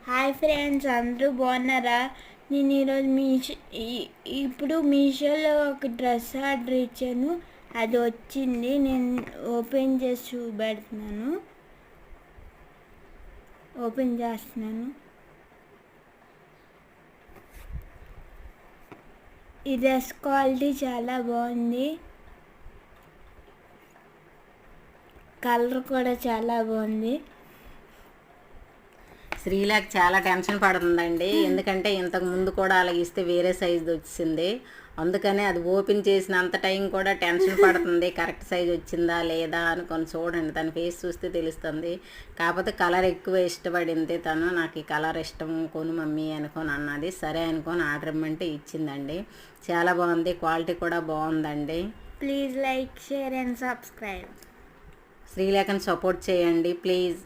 Hi friends, అందరూ బాగున్నారా? నేను ఈరోజు ఇప్పుడు మీషోలో ఒక డ్రెస్ ఆర్డర్ ఇచ్చాను. అది వచ్చింది. నేను ఓపెన్ చేసి చూపెడుతున్నాను. ఓపెన్ చేస్తున్నాను. ఈ డ్రెస్ క్వాలిటీ చాలా బాగుంది. కలర్ కూడా చాలా బాగుంది. శ్రీలేఖ చాలా టెన్షన్ పడుతుందండి. ఎందుకంటే ఇంతకు ముందు కూడా అలా ఇస్తే వేరే సైజు వచ్చింది. అందుకనే అది ఓపెన్ చేసినంత టైం కూడా టెన్షన్ పడుతుంది. కరెక్ట్ సైజ్ వచ్చిందా లేదా అనుకొని చూడండి. తన ఫేస్ చూస్తే తెలుస్తుంది. కాకపోతే కలర్ ఎక్కువ ఇష్టపడింది తను. నాకు ఈ కలర్ ఇష్టం, కొను మమ్మీ అనుకొని అన్నది. సరే అనుకొని ఆర్డర్ ఇమ్మంటే ఇచ్చిందండి. చాలా బాగుంది. క్వాలిటీ కూడా బాగుందండి. Please like, share and subscribe. శ్రీలేఖని సపోర్ట్ చేయండి ప్లీజ్.